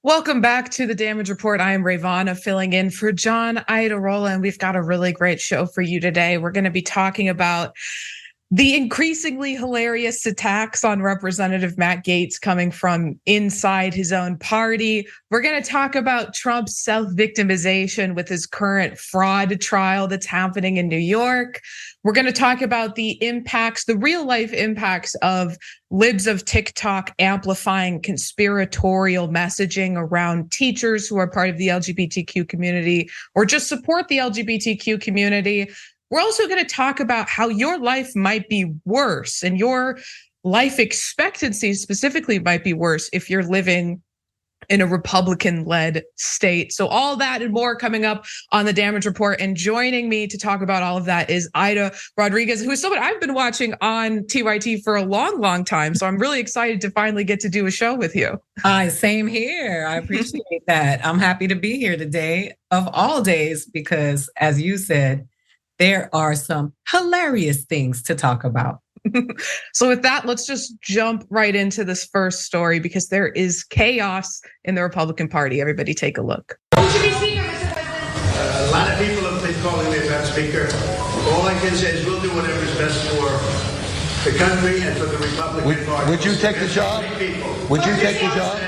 Welcome back to the Damage Report. I am Rayvana filling in for John Iadarola, and we've got a really great show for you today. We're going to be talking about the increasingly hilarious attacks on Representative Matt Gaetz coming from inside his own party. We're going to talk about Trump's self-victimization with his current fraud trial that's happening in New York. We're going to talk about the impacts, the real life impacts of libs of TikTok amplifying conspiratorial messaging around teachers who are part of the LGBTQ community or just support the LGBTQ community. We're also going to talk about how your life might be worse and your life expectancy specifically might be worse if you're living in a Republican-led state. So all that and more coming up on the Damage Report. And joining me to talk about all of that is Aida Rodriguez, who is someone I've been watching on TYT for a long, long time. So I'm really excited to finally get to do a show with you. Same here. I appreciate that. I'm happy to be here today of all days, because as you said, there are some hilarious things to talk about. So with that, let's just jump right into this first story because there is chaos in the Republican Party. Everybody take a look. A lot of people have been calling me about Speaker. All I can say is we'll do whatever's best for the country and for the Republican Party. Would you take the job? Would you take the job?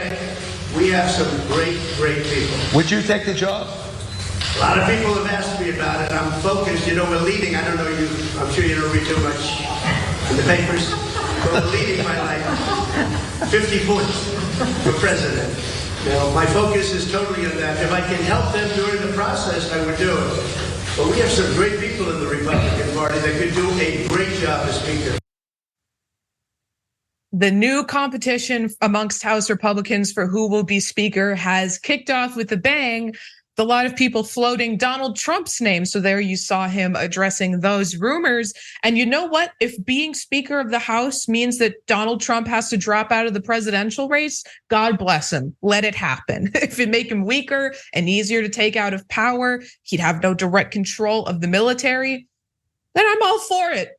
We have some great people. Would you take the job? A lot of people have asked me about it. I'm focused. You know, we're leading. I don't know you. I'm sure you don't read too much in the papers. But we're leading by like 50 points for president. Now, my focus is totally on that. If I can help them during the process, I would do it. But we have some great people in the Republican Party that could do a great job as Speaker. The new competition amongst House Republicans for who will be Speaker has kicked off with a bang. A lot of people floating Donald Trump's name. So there you saw him addressing those rumors. And you know what? If being Speaker of the House means that Donald Trump has to drop out of the presidential race, God bless him. Let it happen. If it make him weaker and easier to take out of power, he'd have no direct control of the military, then I'm all for it.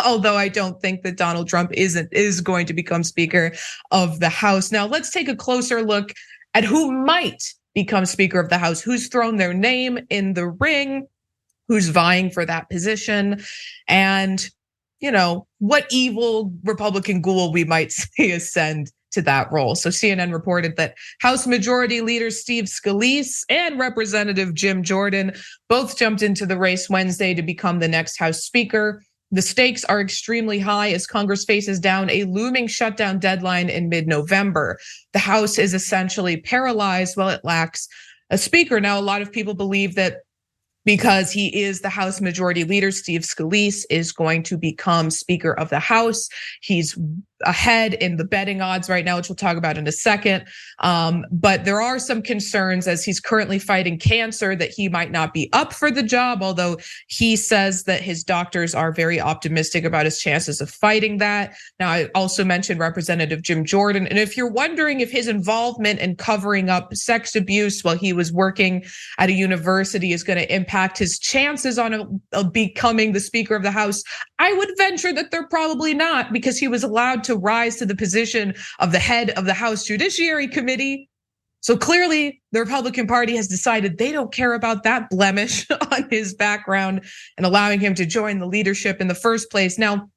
Although I don't think that Donald Trump is going to become Speaker of the House. Now let's take a closer look at who might become Speaker of the House, who's thrown their name in the ring, who's vying for that position, and what evil Republican ghoul we might see ascend to that role. So CNN reported that House Majority Leader Steve Scalise and Representative Jim Jordan both jumped into the race Wednesday to become the next House Speaker. The stakes are extremely high as Congress faces down a looming shutdown deadline in mid-November. The House is essentially paralyzed while it lacks a speaker. Now, a lot of people believe that because he is the House Majority Leader, Steve Scalise is going to become Speaker of the House. He's ahead in the betting odds right now, which we'll talk about in a second. But there are some concerns as he's currently fighting cancer that he might not be up for the job, although he says that his doctors are very optimistic about his chances of fighting that. Now, I also mentioned Representative Jim Jordan. And if you're wondering if his involvement in covering up sex abuse while he was working at a university is going to impact his chances on becoming the Speaker of the House, I would venture that they're probably not, because he was allowed to rise to the position of the head of the House Judiciary Committee. So clearly the Republican Party has decided they don't care about that blemish on his background and allowing him to join the leadership in the first place. Now,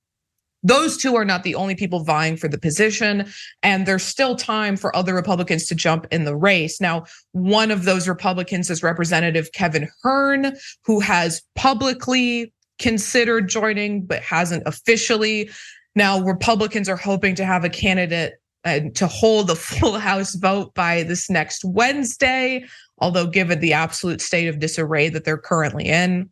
those two are not the only people vying for the position, and there's still time for other Republicans to jump in the race. Now, one of those Republicans is Representative Kevin Hern, who has publicly considered joining but hasn't officially. Now, Republicans are hoping to have a candidate to hold a full House vote by this next Wednesday, although given the absolute state of disarray that they're currently in,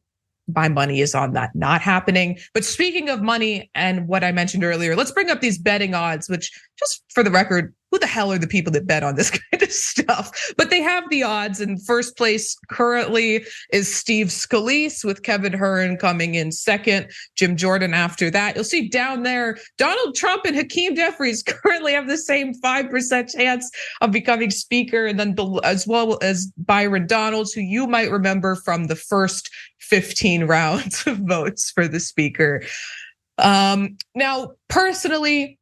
my money is on that not happening. But speaking of money and what I mentioned earlier, let's bring up these betting odds, which, just for the record, who the hell are the people that bet on this kind of stuff? But they have the odds. In first place currently is Steve Scalise, with Kevin Hern coming in second, Jim Jordan after that. You'll see down there, Donald Trump and Hakeem Jeffries currently have the same 5% chance of becoming Speaker, and then as well as Byron Donalds, who you might remember from the first 15 rounds of votes for the Speaker. Now, personally,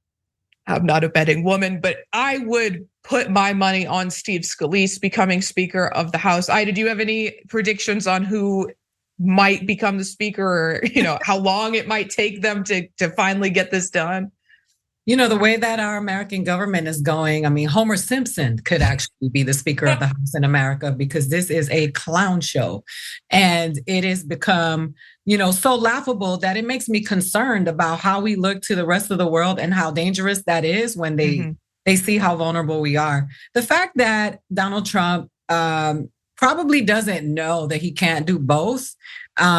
I'm not a betting woman, but I would put my money on Steve Scalise becoming Speaker of the House. Ida, do you have any predictions on who might become the Speaker, or how long it might take them to finally get this done? The way that our American government is going, I mean, Homer Simpson could actually be the Speaker of the House in America, because this is a clown show. And it has become, so laughable that it makes me concerned about how we look to the rest of the world and how dangerous that is when they see how vulnerable we are. The fact that Donald Trump probably doesn't know that he can't do both,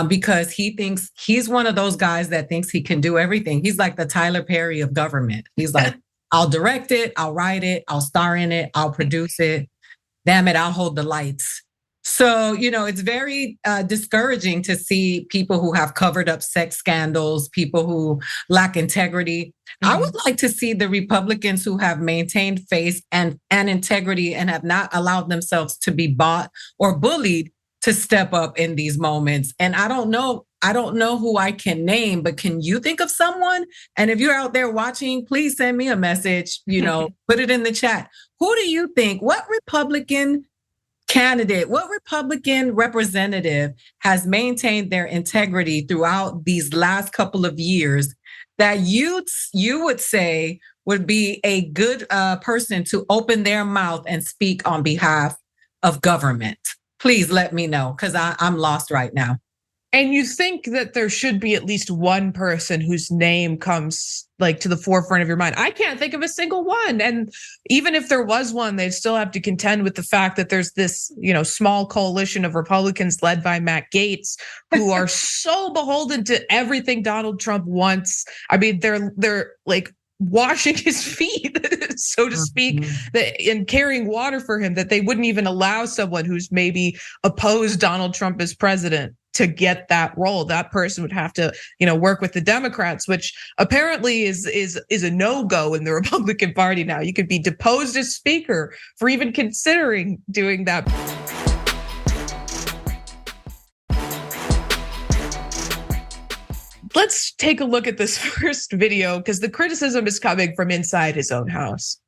because he thinks he's one of those guys that thinks he can do everything. He's like the Tyler Perry of government. He's like, I'll direct it, I'll write it, I'll star in it, I'll produce it. Damn it, I'll hold the lights. So, it's very discouraging to see people who have covered up sex scandals, people who lack integrity. I would like to see the Republicans who have maintained faith and integrity and have not allowed themselves to be bought or bullied to step up in these moments. And I don't know who I can name, but can you think of someone? And if you're out there watching, please send me a message, put it in the chat. Who do you think, what Republican candidate, what Republican representative has maintained their integrity throughout these last couple of years that you would say would be a good person to open their mouth and speak on behalf of government? Please let me know, because I'm lost right now. And you think that there should be at least one person whose name comes to the forefront of your mind. I can't think of a single one. And even if there was one, they'd still have to contend with the fact that there's this, small coalition of Republicans led by Matt Gaetz, who are so beholden to everything Donald Trump wants. I mean, they're like washing his feet, so to speak, and carrying water for him, that they wouldn't even allow someone who's maybe opposed Donald Trump as president to get that role. That person would have to, work with the Democrats, which apparently is a no-go in the Republican Party now. You could be deposed as Speaker for even considering doing that. Let's take a look at this first video, because the criticism is coming from inside his own house.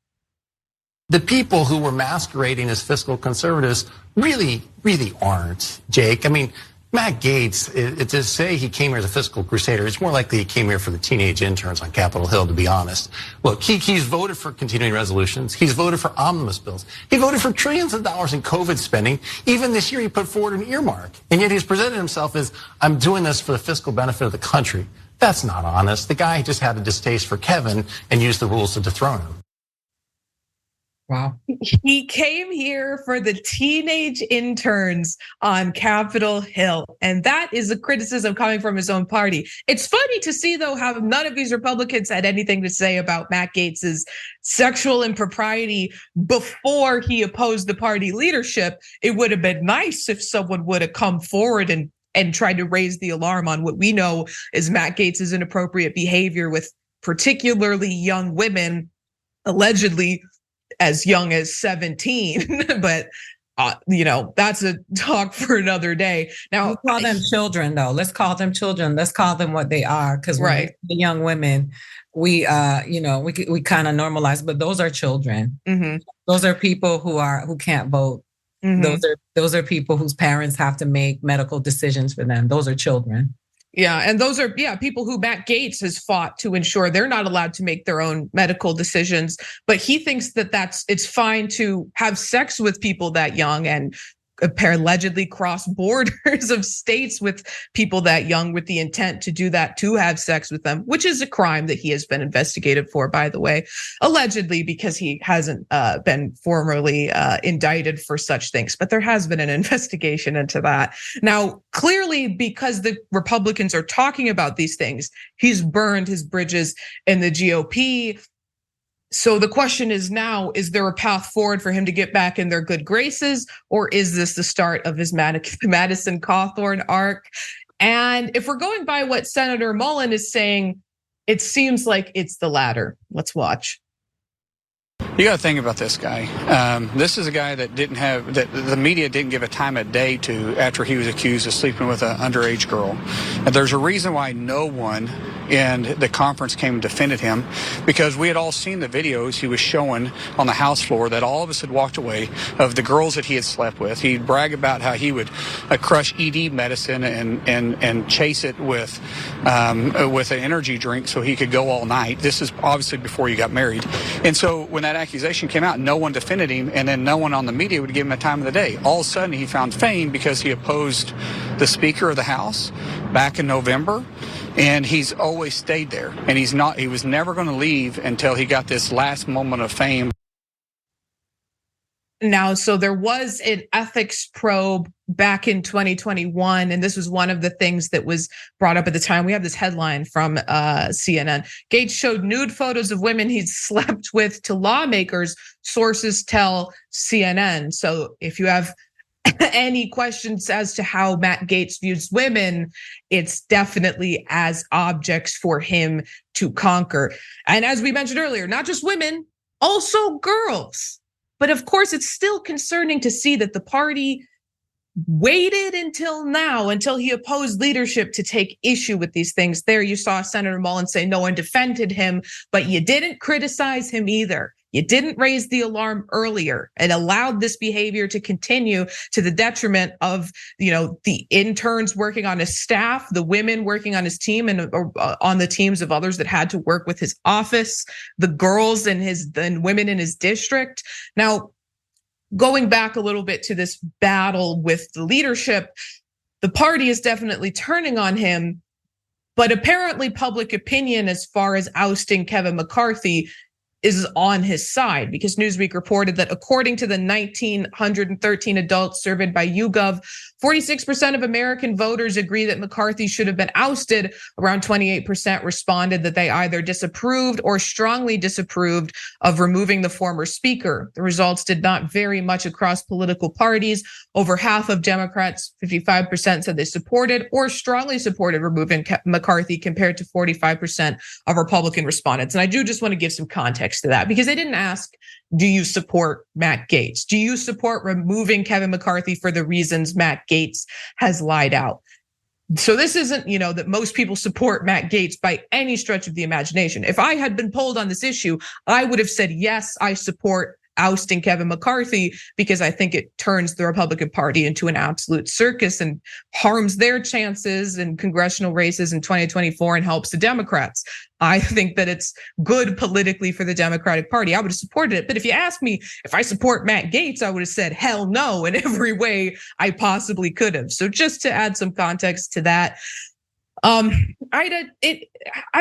The people who were masquerading as fiscal conservatives really aren't, Jake. I mean, Matt Gaetz, to say he came here as a fiscal crusader, it's more likely he came here for the teenage interns on Capitol Hill, to be honest. Look, he's voted for continuing resolutions. He's voted for omnibus bills. He voted for trillions of dollars in COVID spending. Even this year, he put forward an earmark. And yet he's presented himself as, I'm doing this for the fiscal benefit of the country. That's not honest. The guy just had a distaste for Kevin and used the rules to dethrone him. Wow. He came here for the teenage interns on Capitol Hill. And that is a criticism coming from his own party. It's funny to see, though, how none of these Republicans had anything to say about Matt Gaetz's sexual impropriety before he opposed the party leadership. It would have been nice if someone would have come forward and tried to raise the alarm on what we know is Matt Gaetz's inappropriate behavior with particularly young women, allegedly as young as 17, but that's a talk for another day. Now, we call them children, though. Let's call them children. Let's call them what they are, because the young women, we kind of normalize, but those are children. Mm-hmm. Those are people who can't vote. Mm-hmm. Those are people whose parents have to make medical decisions for them. Those are children. Yeah, and those are people who Matt Gaetz has fought to ensure they're not allowed to make their own medical decisions. But he thinks that it's fine to have sex with people that young and allegedly cross borders of states with people that young with the intent to do that, to have sex with them, which is a crime that he has been investigated for, by the way, allegedly, because he hasn't been formally indicted for such things. But there has been an investigation into that. Now, clearly, because the Republicans are talking about these things, he's burned his bridges in the GOP. So the question is now, is there a path forward for him to get back in their good graces? Or is this the start of his Madison Cawthorn arc? And if we're going by what Senator Mullen is saying, it seems like it's the latter. Let's watch. You got to think about this guy. This is a guy that the media didn't give a time of day to after he was accused of sleeping with an underage girl. And there's a reason why no one in the conference came and defended him, because we had all seen the videos he was showing on the House floor that all of us had walked away of the girls that he had slept with. He'd brag about how he would crush ED medicine and chase it with an energy drink so he could go all night. This is obviously before you got married. And so when that accusation came out, no one defended him, and then no one on the media would give him a time of the day. All of a sudden, he found fame because he opposed the Speaker of the House back in November, and he's always stayed there. And he was never going to leave until he got this last moment of fame. Now, so there was an ethics probe back in 2021, and this was one of the things that was brought up at the time. We have this headline from CNN. Gates showed nude photos of women he'd slept with to lawmakers, sources tell CNN. So if you have any questions as to how Matt Gaetz views women, it's definitely as objects for him to conquer. And as we mentioned earlier, not just women, also girls. But of course, it's still concerning to see that the party waited until now, until he opposed leadership, to take issue with these things. There you saw Senator Mullin say no one defended him, but you didn't criticize him either. You didn't raise the alarm earlier and allowed this behavior to continue to the detriment of, the interns working on his staff, the women working on his team and on the teams of others that had to work with his office, the girls and women in his district. Now, going back a little bit to this battle with the leadership, the party is definitely turning on him, but apparently public opinion as far as ousting Kevin McCarthy is on his side, because Newsweek reported that according to the 1,913 adults surveyed by YouGov, 46% of American voters agree that McCarthy should have been ousted. Around 28% responded that they either disapproved or strongly disapproved of removing the former speaker. The results did not vary much across political parties. Over half of Democrats, 55%, said they supported or strongly supported removing McCarthy, compared to 45% of Republican respondents. And I do just want to give some context to that, because they didn't ask, do you support Matt Gaetz? Do you support removing Kevin McCarthy for the reasons Matt Gaetz has lied out? So this isn't, that most people support Matt Gaetz by any stretch of the imagination. If I had been polled on this issue, I would have said, yes, I support ousting Kevin McCarthy, because I think it turns the Republican Party into an absolute circus and harms their chances in congressional races in 2024 and helps the Democrats. I think that it's good politically for the Democratic Party. I would have supported it. But if you ask me if I support Matt Gaetz, I would have said hell no in every way I possibly could have. So just to add some context to that, I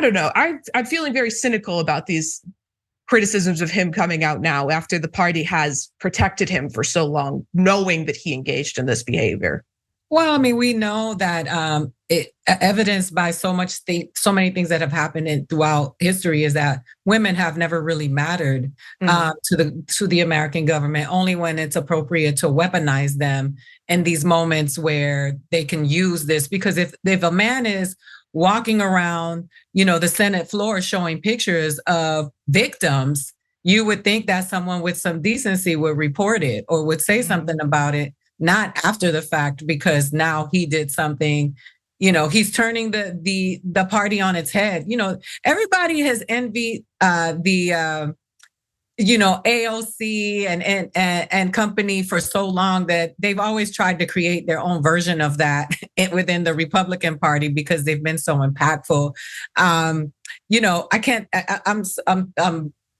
don't know. I'm feeling very cynical about these criticisms of him coming out now after the party has protected him for so long, knowing that he engaged in this behavior. Well, I mean, we know that evidenced by so many things that have happened throughout history is that women have never really mattered to the American government. Only when it's appropriate to weaponize them in these moments where they can use this. Because if a man is walking around, the Senate floor showing pictures of victims, you would think that someone with some decency would report it or would say something about it, not after the fact, because now he did something, he's turning the party on its head. Everybody has envied the AOC and company for so long that they've always tried to create their own version of that within the Republican Party because they've been so impactful. I can't.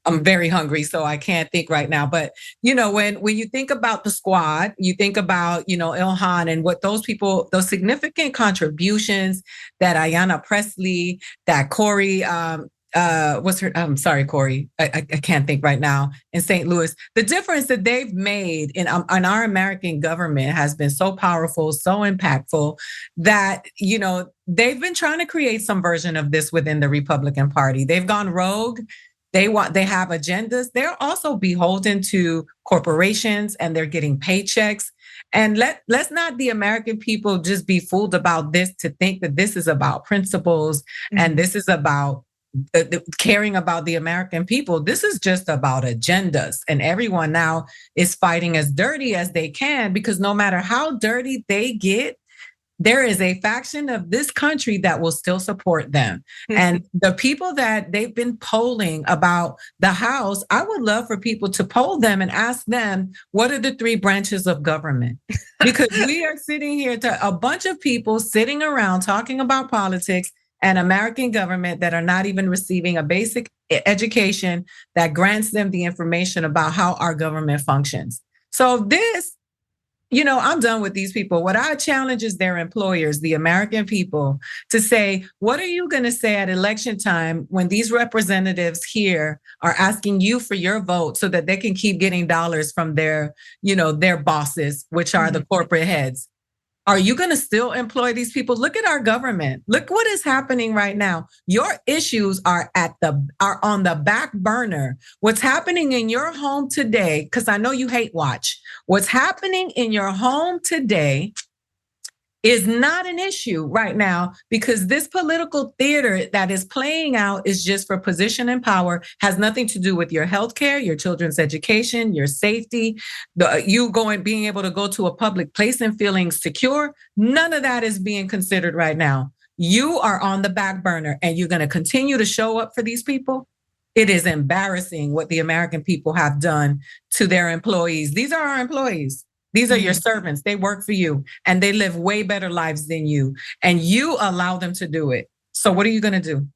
I'm very hungry, so I can't think right now. But when you think about the squad, you think about Ilhan and what those people, those significant contributions that Ayanna Pressley, that Corey. I'm sorry, Corey. I can't think right now. In St. Louis, the difference that they've made in our American government has been so powerful, so impactful that they've been trying to create some version of this within the Republican Party. They've gone rogue. They have agendas. They're also beholden to corporations, and they're getting paychecks. And let's not the American people just be fooled about this to think that this is about principles and this is about caring about the American people. This is just about agendas. And everyone now is fighting as dirty as they can, because no matter how dirty they get, there is a faction of this country that will still support them. And the people that they've been polling about the House, I would love for people to poll them and ask them, what are the 3 branches of government? Because we are sitting here to a bunch of people sitting around talking about politics and American government that are not even receiving a basic education that grants them the information about how our government functions. So this, I'm done with these people. What I challenge is their employers, the American people, to say, what are you going to say at election time when these representatives here are asking you for your vote so that they can keep getting dollars from their bosses, which are the corporate heads? Are you going to still employ these people? Look at our government. Look what is happening right now. Your issues are on the back burner. What's happening in your home today, because I know you hate watch. What's happening in your home today is not an issue right now, because this political theater that is playing out is just for position and power, has nothing to do with your healthcare, your children's education, your safety, being able to go to a public place and feeling secure. None of that is being considered right now. You are on the back burner, and you're going to continue to show up for these people. It is embarrassing what the American people have done to their employees. These are our employees. These are your servants. They work for you, and they live way better lives than you, and you allow them to do it. So what are you going to do?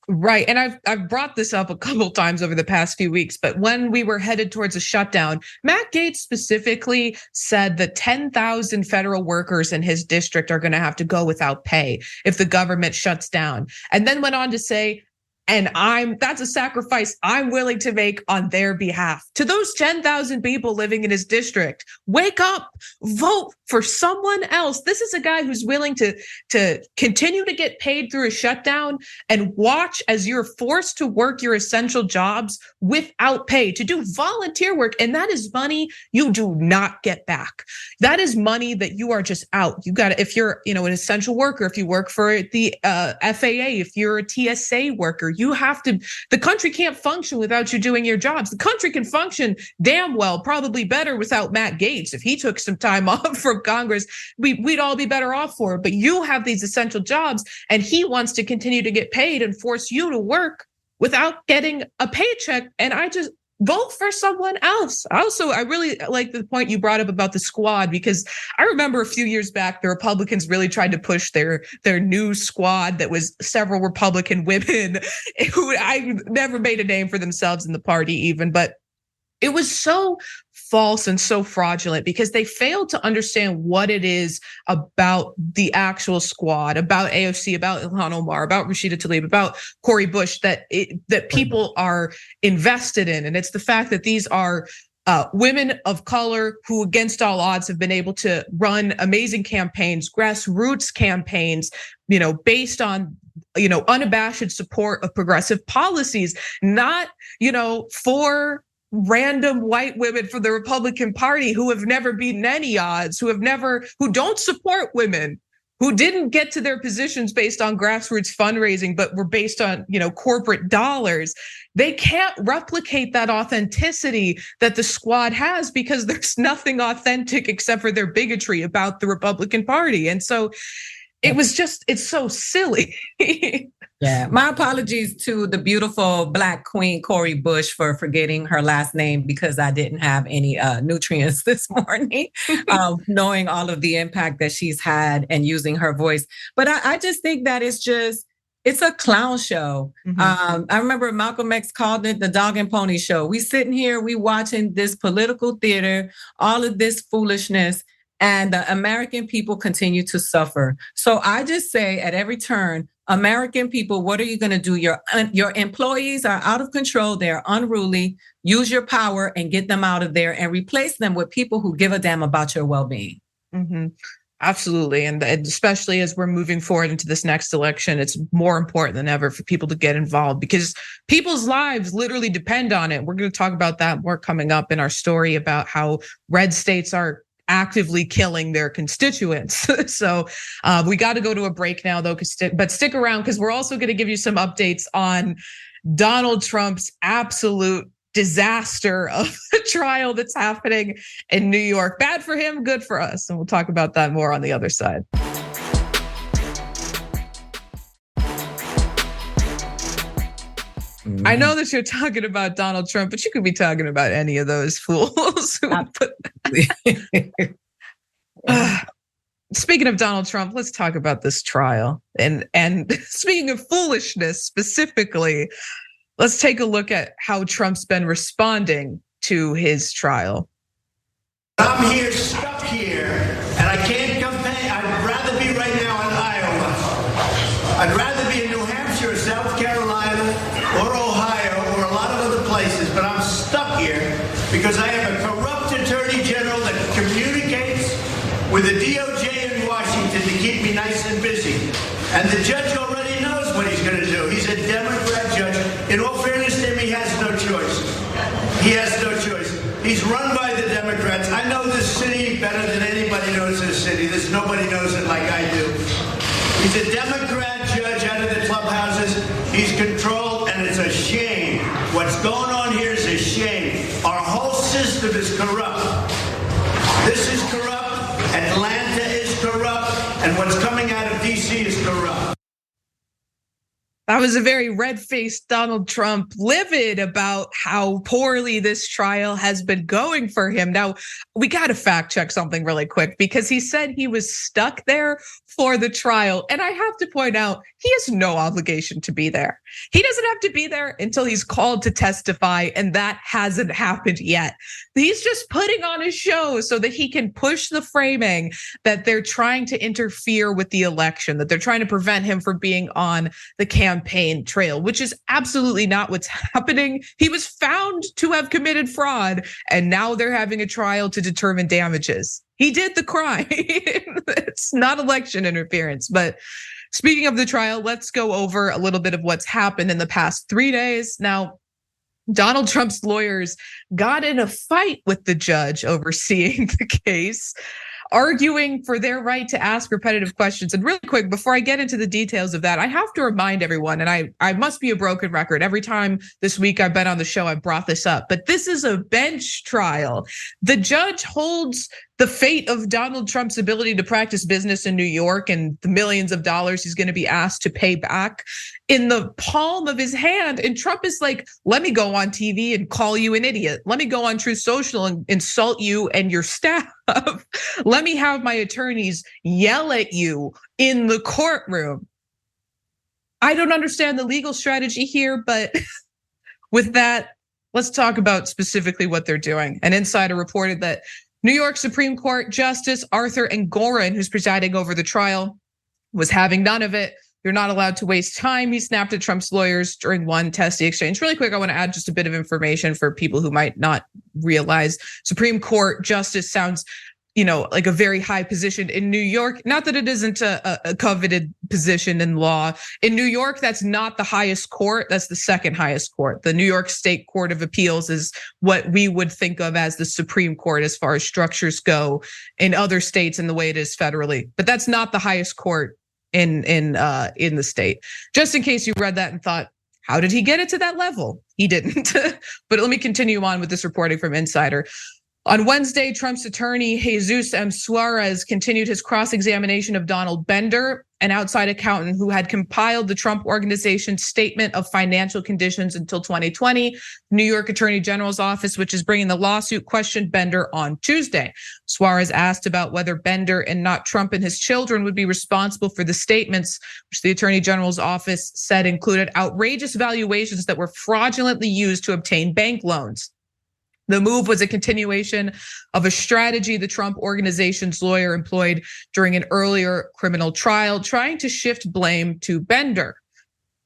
Right. And I've brought this up a couple times over the past few weeks, but when we were headed towards a shutdown, Matt Gaetz specifically said that 10,000 federal workers in his district are going to have to go without pay if the government shuts down. And then went on to say, and that's a sacrifice I'm willing to make on their behalf. To those 10,000 people living in his district, wake up, vote for someone else. This is a guy who's willing to continue to get paid through a shutdown and watch as you're forced to work your essential jobs without pay, to do volunteer work. And that is money you do not get back. That is money that you are just out. You got to, if you're, an essential worker, if you work for the FAA, if you're a TSA worker, the country can't function without you doing your jobs. The country can function damn well, probably better without Matt Gaetz. If he took some time off from Congress, we'd all be better off for it. But you have these essential jobs, and he wants to continue to get paid and force you to work without getting a paycheck. And I just vote for someone else. Also, I really like the point you brought up about the squad, because I remember a few years back, the Republicans really tried to push their new squad that was several Republican women who I never made a name for themselves in the party even, but it was so false and so fraudulent because they failed to understand what it is about the actual squad, about AOC, about Ilhan Omar, about Rashida Tlaib, about Cori Bush that people are invested in. And it's the fact that these are women of color who, against all odds, have been able to run amazing campaigns, grassroots campaigns, based on unabashed support of progressive policies, not for random white women from the Republican Party who have never beaten any odds, who don't support women, who didn't get to their positions based on grassroots fundraising, but were based on, corporate dollars. They can't replicate that authenticity that the squad has because there's nothing authentic except for their bigotry about the Republican Party. And so it's so silly. Yeah, my apologies to the beautiful Black Queen Cori Bush for forgetting her last name because I didn't have any nutrients this morning, knowing all of the impact that she's had and using her voice. But I just think that it's a clown show. Mm-hmm. I remember Malcolm X called it the dog and pony show. We sitting here, we watching this political theater, all of this foolishness, and the American people continue to suffer. So I just say at every turn, American people, what are you going to do? Your employees are out of control. They're unruly. Use your power and get them out of there and replace them with people who give a damn about your well-being. Mm-hmm. Absolutely. And especially as we're moving forward into this next election, it's more important than ever for people to get involved because people's lives literally depend on it. We're going to talk about that more coming up in our story about how red states are actively killing their constituents. So we got to go to a break now, though. But stick around, because we're also going to give you some updates on Donald Trump's absolute disaster of the trial that's happening in New York. Bad for him, good for us. And we'll talk about that more on the other side. I know that you're talking about Donald Trump, but you could be talking about any of those fools. Speaking of Donald Trump, let's talk about this trial. And speaking of foolishness specifically, let's take a look at how Trump's been responding to his trial. I'm here, stuck here, and I can't campaign. I'd rather be right now in Iowa. I'd rather be in New Hampshire, South Carolina, or Ohio, or a lot of other places, but I'm stuck here because I have a corrupt attorney general that communicates with the DOJ in Washington to keep me nice and busy. And the judge already knows what he's going to do. He's a Democrat judge. In all fairness to him, he has no choice. He has no choice. He's run by the Democrats. I know this city better than anybody knows this city. There's nobody knows it like I do. He's a Democrat judge out of the clubhouses. He's controlled, and it's a shame. What's going on here is a shame. Our whole system is corrupt. This is corrupt. Atlanta is corrupt. And what's coming out of D.C. is corrupt. That was a very red-faced Donald Trump, livid about how poorly this trial has been going for him. Now, we got to fact check something really quick, because he said he was stuck there for the trial. And I have to point out, he has no obligation to be there. He doesn't have to be there until he's called to testify, and that hasn't happened yet. He's just putting on a show so that he can push the framing that they're trying to interfere with the election, that they're trying to prevent him from being on the campaign trail, which is absolutely not what's happening. He was found to have committed fraud, and now they're having a trial to determine damages. He did the crime. It's not election interference. But speaking of the trial, let's go over a little bit of what's happened in the past 3 days. Now, Donald Trump's lawyers got in a fight with the judge overseeing the case, arguing for their right to ask repetitive questions. And really quick, before I get into the details of that, I have to remind everyone, and I must be a broken record. Every time this week I've been on the show, I've brought this up, but this is a bench trial. The judge holds the fate of Donald Trump's ability to practice business in New York and the millions of dollars he's going to be asked to pay back in the palm of his hand. And Trump is like, let me go on TV and call you an idiot. Let me go on Truth Social and insult you and your staff. Let me have my attorneys yell at you in the courtroom. I don't understand the legal strategy here, but with that, let's talk about specifically what they're doing. An insider reported that New York Supreme Court Justice Arthur Engoron, who's presiding over the trial, was having none of it. You're not allowed to waste time. He snapped at Trump's lawyers during one testy exchange. Really quick, I want to add just a bit of information for people who might not realize. Supreme Court Justice sounds, like a very high position in New York. Not that it isn't a coveted position in law. In New York, that's not the highest court. That's the second highest court. The New York State Court of Appeals is what we would think of as the Supreme Court as far as structures go in other states and the way it is federally. But that's not the highest court in the state. Just in case you read that and thought, how did he get it to that level? He didn't. But let me continue on with this reporting from Insider. On Wednesday, Trump's attorney, Jesus M. Suarez, continued his cross-examination of Donald Bender, an outside accountant who had compiled the Trump Organization's statement of financial conditions until 2020. New York Attorney General's office, which is bringing the lawsuit, questioned Bender on Tuesday. Suarez asked about whether Bender and not Trump and his children would be responsible for the statements, which the Attorney General's office said included outrageous valuations that were fraudulently used to obtain bank loans. The move was a continuation of a strategy the Trump Organization's lawyer employed during an earlier criminal trial, trying to shift blame to Bender.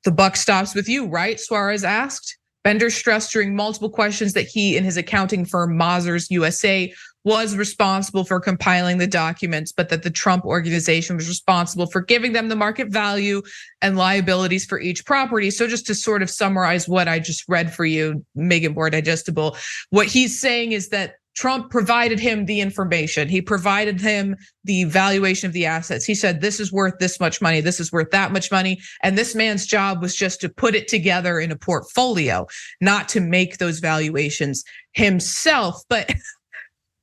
The buck stops with you, right? Suarez asked. Bender stressed during multiple questions that he and his accounting firm, Mazars USA, was responsible for compiling the documents, but that the Trump Organization was responsible for giving them the market value and liabilities for each property. So just to sort of summarize what I just read for you, make it more digestible, what he's saying is that Trump provided him the information. He provided him the valuation of the assets. He said, this is worth this much money. This is worth that much money. And this man's job was just to put it together in a portfolio, not to make those valuations himself. But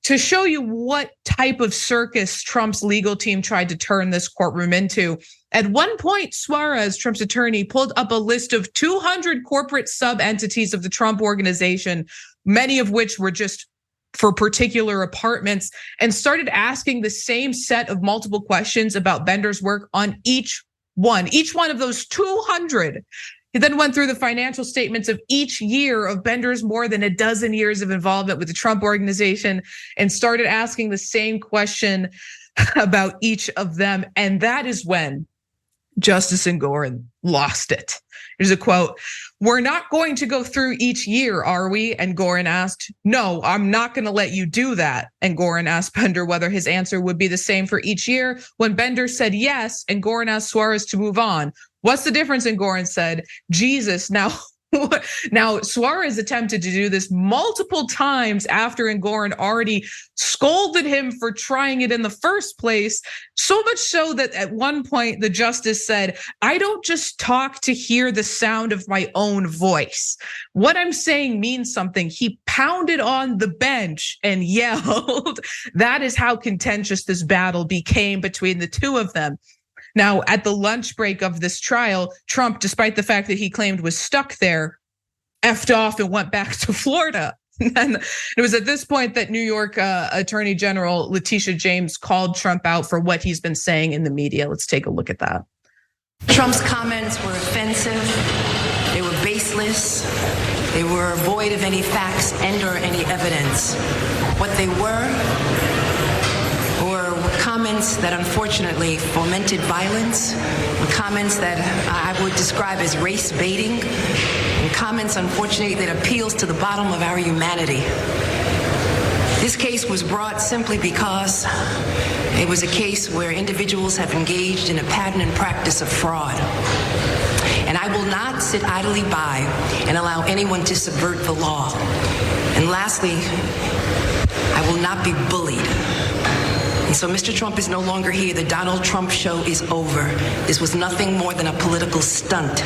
to show you what type of circus Trump's legal team tried to turn this courtroom into, at one point, Suarez, Trump's attorney, pulled up a list of 200 corporate sub-entities of the Trump organization, many of which were just for particular apartments, and started asking the same set of multiple questions about Bender's work on each one of those 200. He then went through the financial statements of each year of Bender's more than a dozen years of involvement with the Trump organization and started asking the same question about each of them. And that is when Justice Engoron lost it. Here's a quote. "We're not going to go through each year, are we?" Engoron asked. "No, I'm not going to let you do that." Engoron asked Bender whether his answer would be the same for each year. When Bender said yes, Engoron asked Suarez to move on. "What's the difference?" Engoron said. "Jesus, now Suarez attempted to do this multiple times after Engoron already scolded him for trying it in the first place. So much so that at one point the justice said, "I don't just talk to hear the sound of my own voice. What I'm saying means something." He pounded on the bench and yelled. That is how contentious this battle became between the two of them. Now, at the lunch break of this trial, Trump, despite the fact that he claimed was stuck there, effed off and went back to Florida. And it was at this point that New York Attorney General Letitia James called Trump out for what he's been saying in the media. Let's take a look at that. Trump's comments were offensive. They were baseless. They were void of any facts and or any evidence. What they were comments that unfortunately fomented violence, comments that I would describe as race baiting, and comments unfortunately that appeals to the bottom of our humanity. This case was brought simply because it was a case where individuals have engaged in a pattern and practice of fraud. And I will not sit idly by and allow anyone to subvert the law. And lastly, I will not be bullied. And so Mr. Trump is no longer here. The Donald Trump show is over. This was nothing more than a political stunt.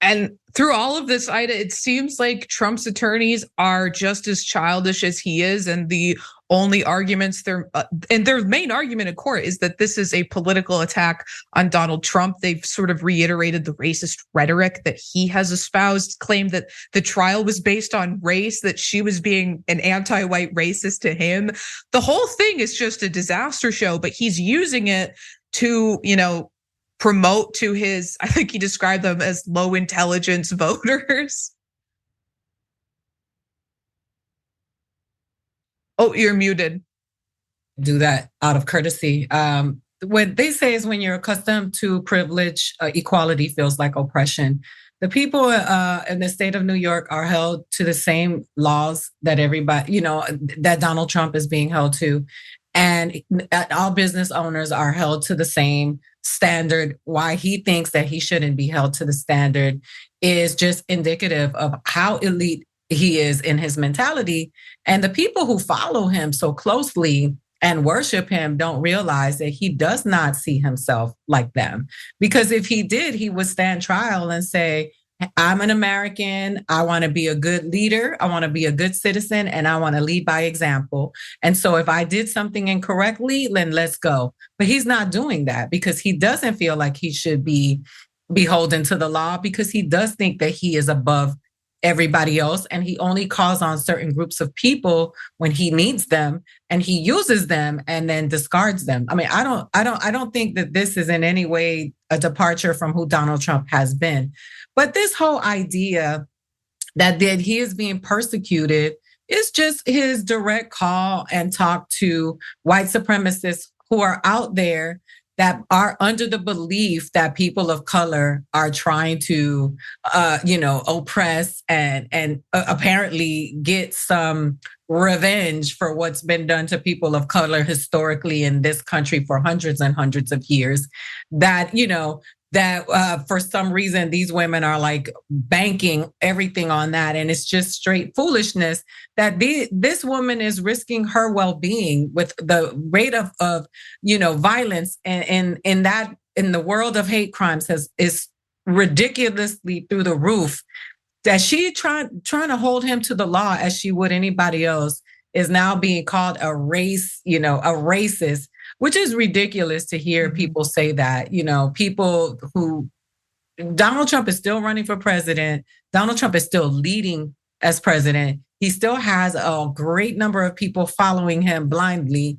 And through all of this, Ida, it seems like Trump's attorneys are just as childish as he is. And the only arguments and their main argument in court is that this is a political attack on Donald Trump. They've sort of reiterated the racist rhetoric that he has espoused, claimed that the trial was based on race, that she was being an anti-white racist to him. The whole thing is just a disaster show, but he's using it to, promote to his, I think he described them as low intelligence voters. Oh, you're muted. Do that out of courtesy. What they say is when you're accustomed to privilege, equality feels like oppression. The people in the state of New York are held to the same laws that everybody, that Donald Trump is being held to. And all business owners are held to the same standard. Why he thinks that he shouldn't be held to the standard is just indicative of how elite he is in his mentality. And the people who follow him so closely and worship him don't realize that he does not see himself like them. Because if he did, he would stand trial and say, I'm an American. I want to be a good leader. I want to be a good citizen, and I want to lead by example. And so if I did something incorrectly, then let's go. But he's not doing that because he doesn't feel like he should be beholden to the law, because he does think that he is above everybody else, and he only calls on certain groups of people when he needs them, and he uses them and then discards them. I mean, I don't think that this is in any way a departure from who Donald Trump has been. But this whole idea that he is being persecuted is just his direct call and talk to white supremacists who are out there that are under the belief that people of color are trying to, oppress and apparently get some revenge for what's been done to people of color historically in this country for hundreds and hundreds of years. That, that for some reason these women are like banking everything on that, and it's just straight foolishness that this woman is risking her well-being with the rate of violence and in the world of hate crimes is ridiculously through the roof. That she trying to hold him to the law as she would anybody else is now being called a racist, which is ridiculous to hear people say that. People who Donald Trump is still running for president. Donald Trump is still leading as president. He still has a great number of people following him blindly.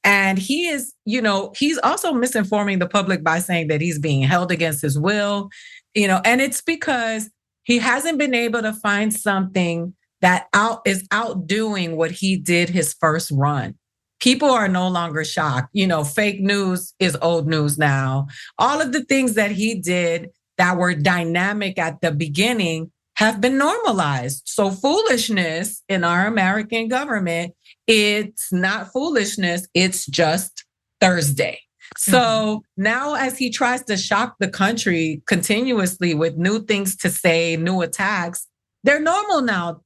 And he is, he's also misinforming the public by saying that he's being held against his will, and it's because he hasn't been able to find something that is outdoing what he did his first run. People are no longer shocked. Fake news is old news now. All of the things that he did that were dynamic at the beginning have been normalized. So foolishness in our American government, it's not foolishness, it's just Thursday. So now as he tries to shock the country continuously with new things to say, new attacks, they're normal now,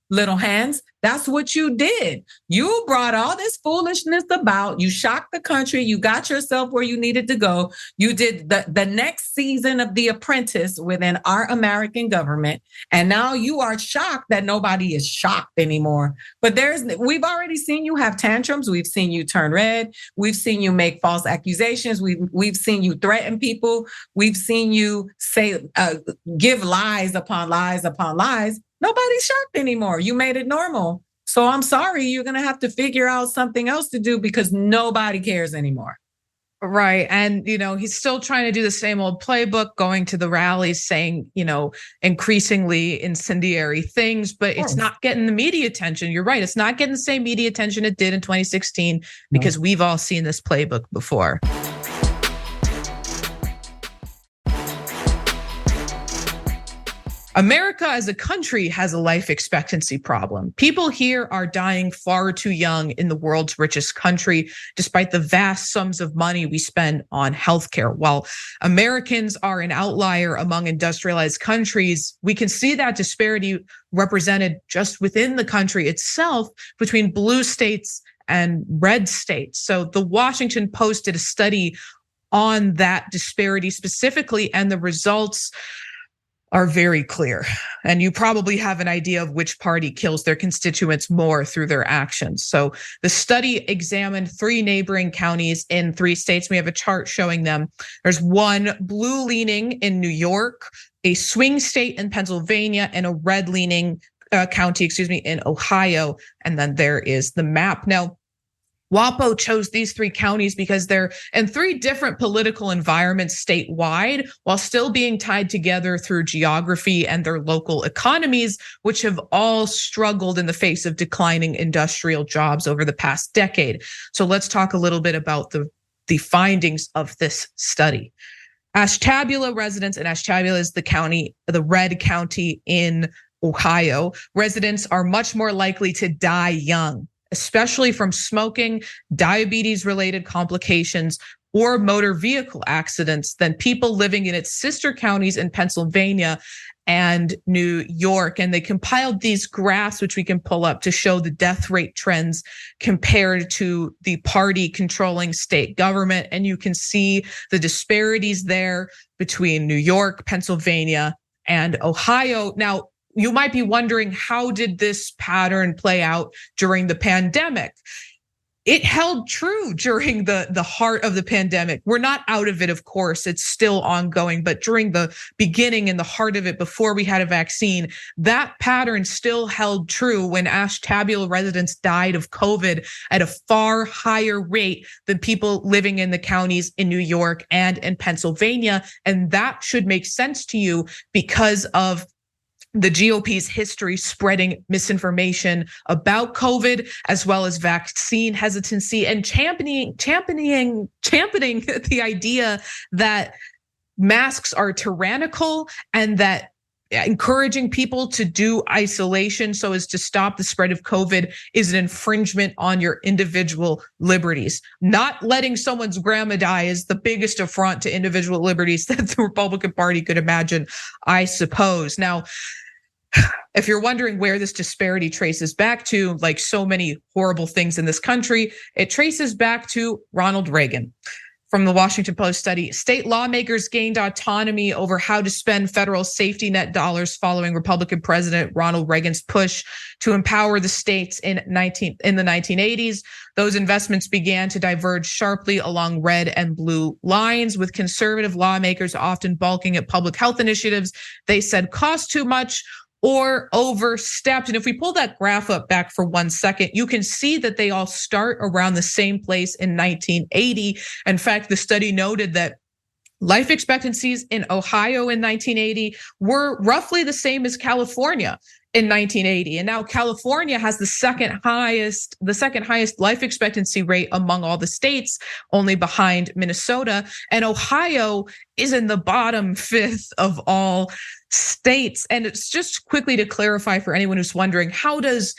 little hands. That's what you did. You brought all this foolishness about. You shocked the country. You got yourself where you needed to go. You did the next season of The Apprentice within our American government. And now you are shocked that nobody is shocked anymore. But we've already seen you have tantrums. We've seen you turn red. We've seen you make false accusations. We've seen you threaten people. We've seen you give lies upon lies upon lies. Nobody's shocked anymore. You made it normal. So I'm sorry, you're going to have to figure out something else to do because nobody cares anymore. Right. And, he's still trying to do the same old playbook, going to the rallies, saying, increasingly incendiary things, but it's not getting the media attention. You're right. It's not getting the same media attention it did in 2016 because we've all seen this playbook before. America as a country has a life expectancy problem. People here are dying far too young in the world's richest country, despite the vast sums of money we spend on healthcare. While Americans are an outlier among industrialized countries, we can see that disparity represented just within the country itself between blue states and red states. So the Washington Post did a study on that disparity specifically, and the results are very clear. And you probably have an idea of which party kills their constituents more through their actions. So the study examined 3 neighboring counties in 3 states. We have a chart showing them. There's one blue leaning in New York, a swing state in Pennsylvania, and a red leaning county, in Ohio. And then there is the map. Now, WAPO chose these 3 counties because they're in 3 different political environments statewide, while still being tied together through geography and their local economies, which have all struggled in the face of declining industrial jobs over the past decade. So let's talk a little bit about the findings of this study. Ashtabula residents, and Ashtabula is the red county in Ohio, residents are much more likely to die young, especially from smoking, diabetes-related complications, or motor vehicle accidents than people living in its sister counties in Pennsylvania and New York. And they compiled these graphs, which we can pull up, to show the death rate trends compared to the party controlling state government. And you can see the disparities there between New York, Pennsylvania, and Ohio. Now, you might be wondering, how did this pattern play out during the pandemic? It held true during the heart of the pandemic. We're not out of it, of course, it's still ongoing, but during the beginning and the heart of it, before we had a vaccine, that pattern still held true when Ashtabula residents died of COVID at a far higher rate than people living in the counties in New York and in Pennsylvania. And that should make sense to you because of the GOP's history spreading misinformation about COVID, as well as vaccine hesitancy, and championing the idea that masks are tyrannical and that encouraging people to do isolation so as to stop the spread of COVID is an infringement on your individual liberties. Not letting someone's grandma die is the biggest affront to individual liberties that the Republican Party could imagine, I suppose. Now, if you're wondering where this disparity traces back to, like so many horrible things in this country, it traces back to Ronald Reagan. From the Washington Post study, state lawmakers gained autonomy over how to spend federal safety net dollars following Republican President Ronald Reagan's push to empower the states in the 1980s. Those investments began to diverge sharply along red and blue lines, with conservative lawmakers often balking at public health initiatives they said cost too much or overstepped. And if we pull that graph up back for 1 second, you can see that they all start around the same place in 1980. In fact, the study noted that life expectancies in Ohio in 1980 were roughly the same as California in 1980. And now California has the second highest life expectancy rate among all the states, only behind Minnesota. And Ohio is in the bottom fifth of all states. And it's just quickly to clarify for anyone who's wondering, how does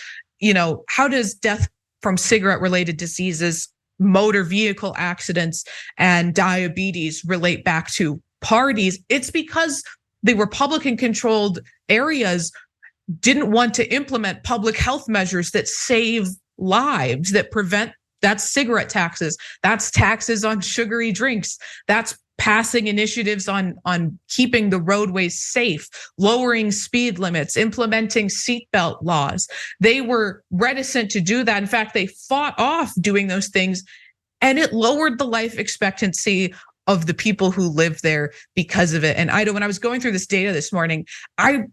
death from cigarette-related diseases, motor vehicle accidents, and diabetes relate back to parties? It's because the Republican-controlled areas didn't want to implement public health measures that save lives, that prevent. That's cigarette taxes, that's taxes on sugary drinks, that's passing initiatives on keeping the roadways safe, lowering speed limits, implementing seatbelt laws. They were reticent to do that. In fact, they fought off doing those things, and it lowered the life expectancy of the people who live there because of it. And Ida, when I was going through this data this morning, I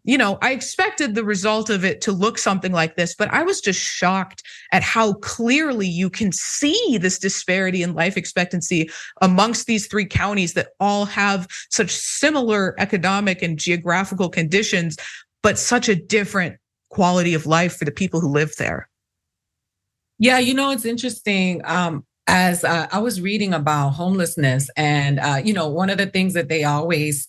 expected the result of it to look something like this, but I was just shocked at how clearly you can see this disparity in life expectancy amongst these three counties that all have such similar economic and geographical conditions, but such a different quality of life for the people who live there. Yeah, it's interesting. As I was reading about homelessness, and one of the things that they always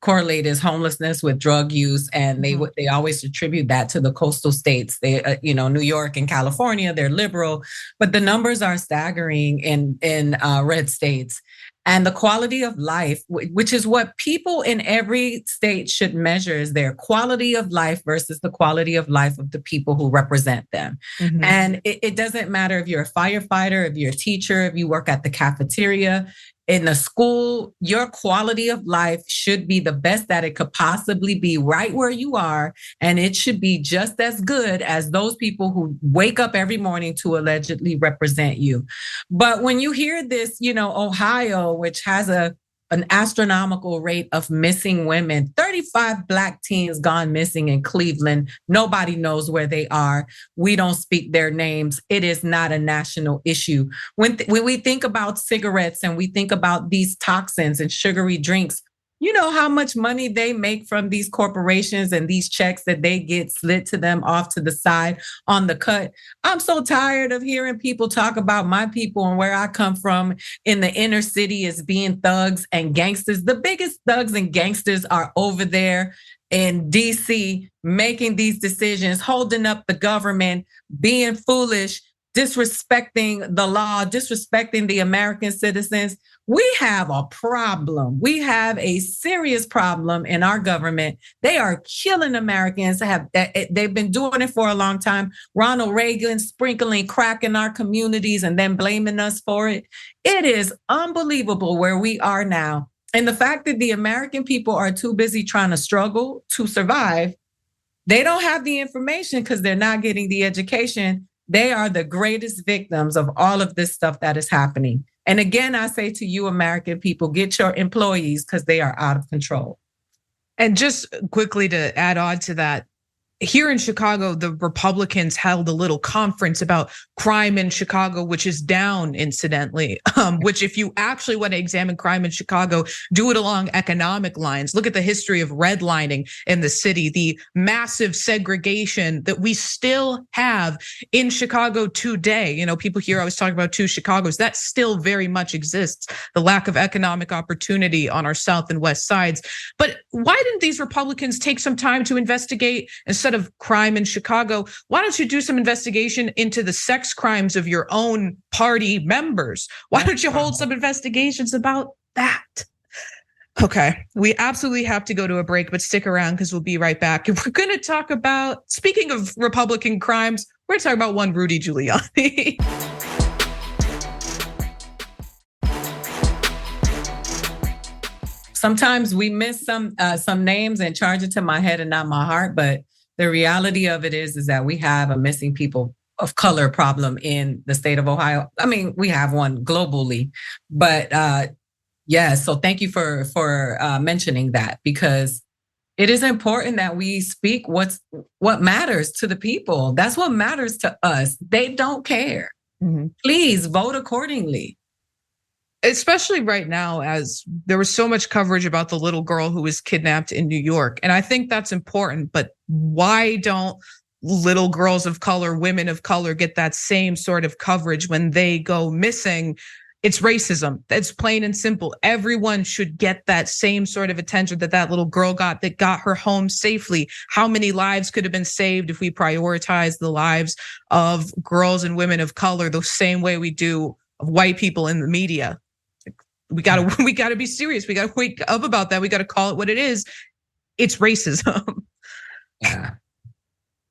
correlate is homelessness with drug use, and they always attribute that to the coastal states. They, New York and California, they're liberal, but the numbers are staggering in red states. And the quality of life, which is what people in every state should measure, is their quality of life versus the quality of life of the people who represent them. Mm-hmm. And it doesn't matter if you're a firefighter, if you're a teacher, if you work at the cafeteria, in a school, your quality of life should be the best that it could possibly be right where you are. And it should be just as good as those people who wake up every morning to allegedly represent you. But when you hear this, Ohio, which has an astronomical rate of missing women, 35 Black teens gone missing in Cleveland. Nobody knows where they are. We don't speak their names. It is not a national issue. When we think about cigarettes and we think about these toxins and sugary drinks, you know how much money they make from these corporations and these checks that they get slid to them off to the side on the cut. I'm so tired of hearing people talk about my people and where I come from in the inner city as being thugs and gangsters. The biggest thugs and gangsters are over there in DC making these decisions, holding up the government, being foolish, disrespecting the law, disrespecting the American citizens. We have a problem. We have a serious problem in our government. They are killing Americans. They've been doing it for a long time. Ronald Reagan sprinkling crack in our communities and then blaming us for it. It is unbelievable where we are now. And the fact that the American people are too busy trying to struggle to survive, they don't have the information because they're not getting the education. They are the greatest victims of all of this stuff that is happening. And again, I say to you, American people, get your employees because they are out of control. And just quickly to add on to that, here in Chicago, the Republicans held a little conference about crime in Chicago, which is down, incidentally. Which, if you actually want to examine crime in Chicago, do it along economic lines. Look at the history of redlining in the city, the massive segregation that we still have in Chicago today. You know, people here always talk about two Chicagos. That still very much exists. The lack of economic opportunity on our south and west sides. But why didn't these Republicans take some time to investigate, instead of crime in Chicago, why don't you do some investigation into the sex crimes of your own party members? Why don't you hold some investigations about that? Okay, we absolutely have to go to a break, but stick around because we'll be right back. And we're going to talk about, speaking of Republican crimes, we're going to talk about one Rudy Giuliani. Sometimes we miss some names and charge it to my head and not my heart, but the reality of it is that we have a missing people of color problem in the state of Ohio. I mean, we have one globally, but yeah. So thank you for mentioning that, because it is important that we speak what matters to the people. That's what matters to us. They don't care. Mm-hmm. Please vote accordingly. Especially right now, as there was so much coverage about the little girl who was kidnapped in New York. And I think that's important, but why don't little girls of color, women of color get that same sort of coverage when they go missing? It's racism. That's plain and simple. Everyone should get that same sort of attention that little girl got, that got her home safely. How many lives could have been saved if we prioritize the lives of girls and women of color the same way we do of white people in the media? We gotta be serious. We gotta wake up about that. We gotta call it what it is. It's racism. Yeah.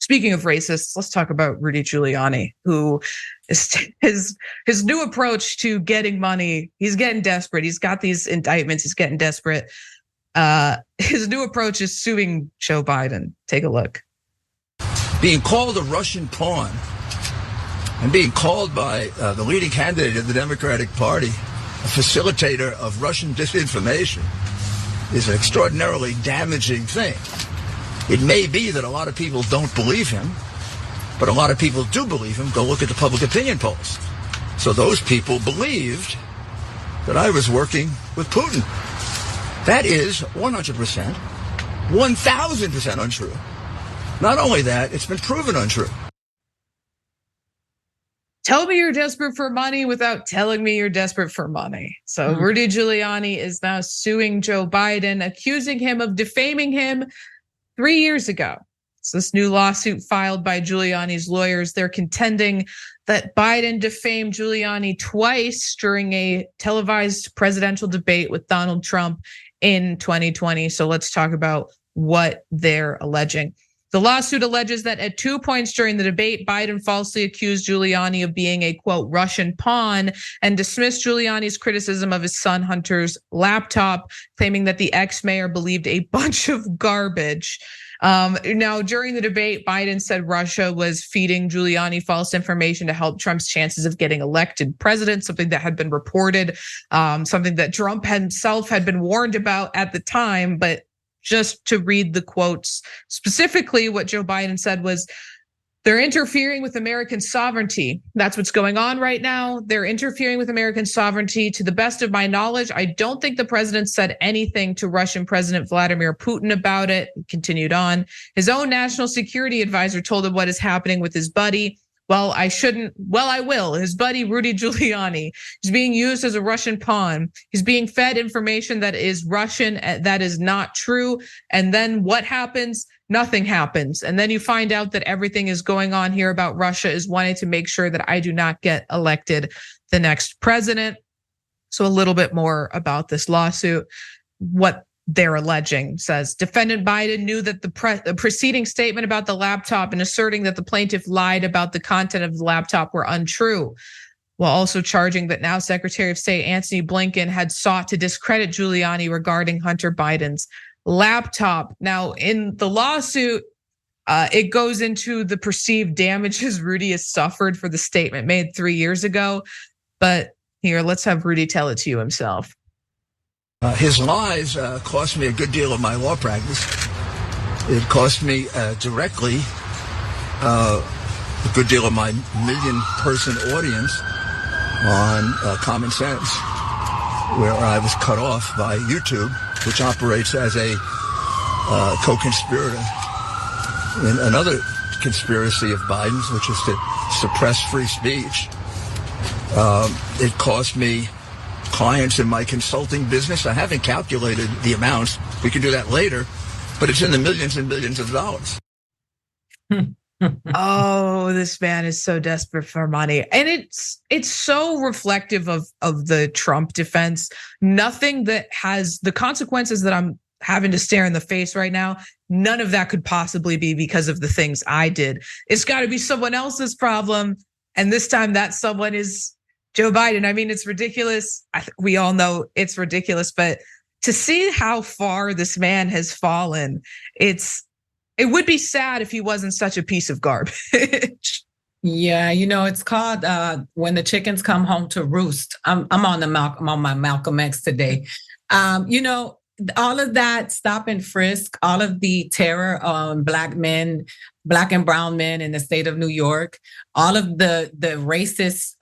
Speaking of racists, let's talk about Rudy Giuliani, who is his new approach to getting money. He's getting desperate. He's got these indictments. He's getting desperate. His new approach is suing Joe Biden. Take a look. Being called a Russian pawn and being called by the leading candidate of the Democratic Party a facilitator of Russian disinformation is an extraordinarily damaging thing. It may be that a lot of people don't believe him, but a lot of people do believe him. Go look at the public opinion polls. So those people believed that I was working with Putin. That is 100%, 1,000% untrue. Not only that, it's been proven untrue. Tell me you're desperate for money without telling me you're desperate for money. So Rudy Giuliani is now suing Joe Biden, accusing him of defaming him 3 years ago. It's this new lawsuit filed by Giuliani's lawyers. They're contending that Biden defamed Giuliani twice during a televised presidential debate with Donald Trump in 2020. So let's talk about what they're alleging. The lawsuit alleges that at 2 points during the debate, Biden falsely accused Giuliani of being a, quote, Russian pawn, and dismissed Giuliani's criticism of his son Hunter's laptop, claiming that the ex-mayor believed a bunch of garbage. Now, during the debate, Biden said Russia was feeding Giuliani false information to help Trump's chances of getting elected president, something that had been reported, something that Trump himself had been warned about at the time. But just to read the quotes, specifically what Joe Biden said was, they're interfering with American sovereignty. That's what's going on right now. They're interfering with American sovereignty. To the best of my knowledge, I don't think the president said anything to Russian President Vladimir Putin about it. He continued on. His own national security advisor told him what is happening with his buddy. Well, I shouldn't. Well, I will. His buddy, Rudy Giuliani, is being used as a Russian pawn. He's being fed information that is Russian, that is not true. And then what happens? Nothing happens. And then you find out that everything is going on here about Russia is wanting to make sure that I do not get elected the next president. So a little bit more about this lawsuit. What they're alleging says defendant Biden knew that the preceding statement about the laptop and asserting that the plaintiff lied about the content of the laptop were untrue, while also charging that now Secretary of State Antony Blinken had sought to discredit Giuliani regarding Hunter Biden's laptop. Now, in the lawsuit, it goes into the perceived damages Rudy has suffered for the statement made 3 years ago. But here, let's have Rudy tell it to you himself. His lies cost me a good deal of my law practice. It cost me directly a good deal of my million-person audience on Common Sense, where I was cut off by YouTube, which operates as a co-conspirator in another conspiracy of Biden's, which is to suppress free speech. It cost me clients in my consulting business. I haven't calculated the amounts. We can do that later, but it's in the millions and billions of dollars. Oh, this man is so desperate for money. And it's so reflective of the Trump defense. Nothing that has the consequences that I'm having to stare in the face right now, none of that could possibly be because of the things I did. It's got to be someone else's problem. And this time that someone is Joe Biden. I mean, it's ridiculous. We all know it's ridiculous, but to see how far this man has fallen, it would be sad if he wasn't such a piece of garbage. Yeah, it's called When the Chickens Come Home to Roost. I'm on my Malcolm X today. All of that stop and frisk, all of the terror on black and brown men in the state of New York, all of the racist,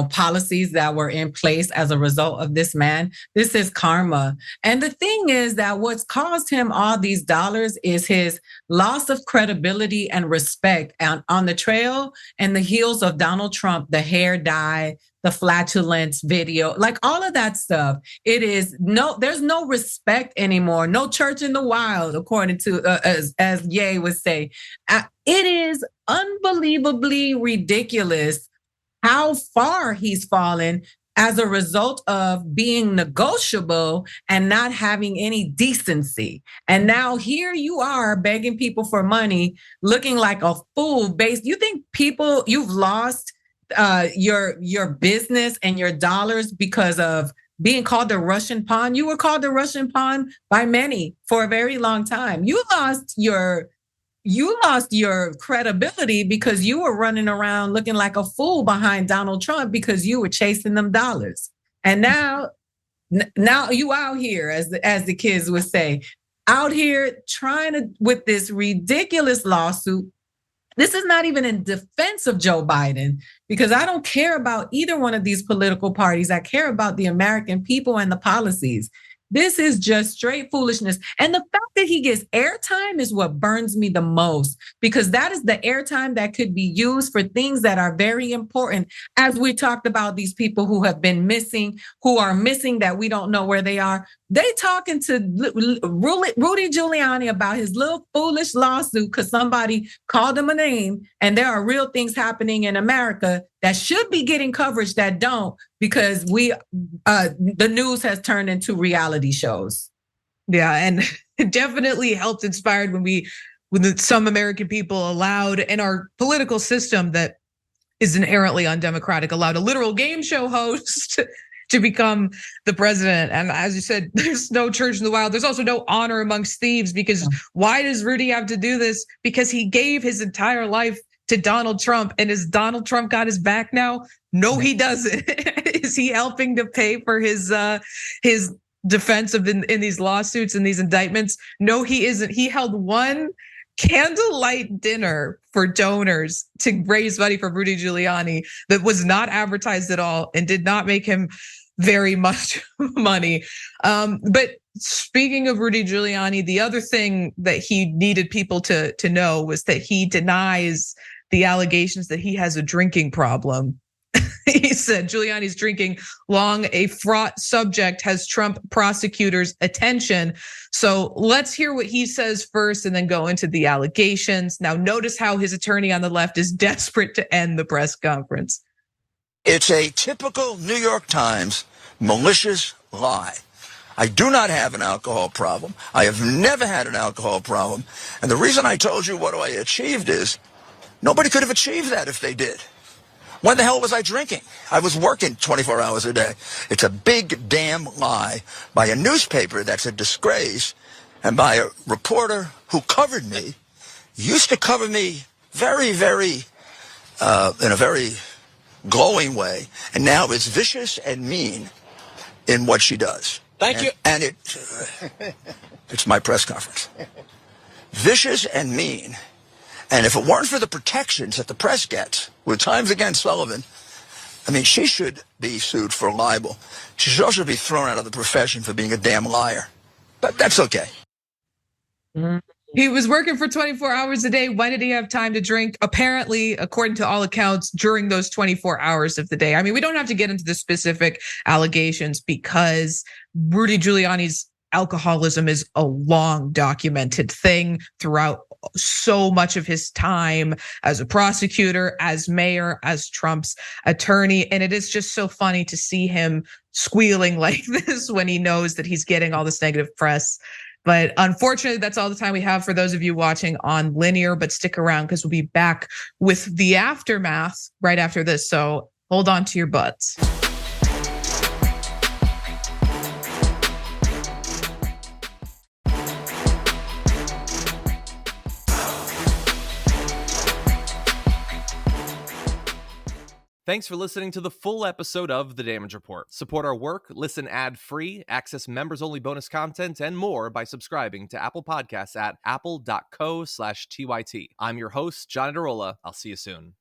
policies that were in place as a result of this man. This is karma. And the thing is that what's caused him all these dollars is his loss of credibility and respect on the trail and the heels of Donald Trump, the hair dye, the flatulence video, like all of that stuff. There's no respect anymore. No church in the wild, according to, as Ye would say. It is unbelievably ridiculous how far he's fallen as a result of being negotiable and not having any decency. And now here you are begging people for money, looking like a fool. You think you've lost your business and your dollars because of being called the Russian pawn? You were called the Russian pawn by many for a very long time. You lost your credibility because you were running around looking like a fool behind Donald Trump because you were chasing them dollars. And now you out here, as the kids would say, out here trying to, with this ridiculous lawsuit. This is not even in defense of Joe Biden, because I don't care about either one of these political parties. I care about the American people and the policies. This is just straight foolishness. And the fact that he gets airtime is what burns me the most, because that is the airtime that could be used for things that are very important. As we talked about these people who have been missing, who are missing that we don't know where they are. They talking to Rudy Giuliani about his little foolish lawsuit because somebody called him a name, and there are real things happening in America that should be getting coverage that don't, because the news has turned into reality shows. Yeah, and it definitely helped inspired when some American people allowed in our political system that is inherently undemocratic, allowed a literal game show host to become the president. And as you said, there's no church in the wild. There's also no honor amongst thieves, because why does Rudy have to do this? Because he gave his entire life to Donald Trump. And has Donald Trump got his back now? No, he doesn't. Is he helping to pay for his defense in these lawsuits and these indictments? No, he isn't. He held one candlelight dinner for donors to raise money for Rudy Giuliani that was not advertised at all and did not make him very much money. But speaking of Rudy Giuliani, the other thing that he needed people to know was that he denies the allegations that he has a drinking problem. He said Giuliani's drinking long a fraught subject has Trump prosecutors' attention. So let's hear what he says first and then go into the allegations. Now, notice how his attorney on the left is desperate to end the press conference. It's a typical New York Times malicious lie. I do not have an alcohol problem. I have never had an alcohol problem. And the reason I told you what I achieved is nobody could have achieved that if they did. When the hell was I drinking? I was working 24 hours a day. It's a big damn lie by a newspaper that's a disgrace, and by a reporter who covered me, used to cover me very, very, in a very glowing way, and now is vicious and mean in what she does. Thank you. And it's my press conference. vicious and mean. And if it weren't for the protections that the press gets with Times Against Sullivan, I mean, she should be sued for libel. She should also be thrown out of the profession for being a damn liar. But that's okay. He was working for 24 hours a day. When did he have time to drink? Apparently, according to all accounts, during those 24 hours of the day. I mean, we don't have to get into the specific allegations because Rudy Giuliani's alcoholism is a long documented thing throughout so much of his time as a prosecutor, as mayor, as Trump's attorney. And it is just so funny to see him squealing like this when he knows that he's getting all this negative press. But unfortunately, that's all the time we have for those of you watching on linear, but stick around because we'll be back with the aftermath right after this. So hold on to your butts. Thanks for listening to the full episode of The Damage Report. Support our work, listen ad-free, access members-only bonus content, and more by subscribing to Apple Podcasts at apple.co/TYT. I'm your host, John Adarola. I'll see you soon.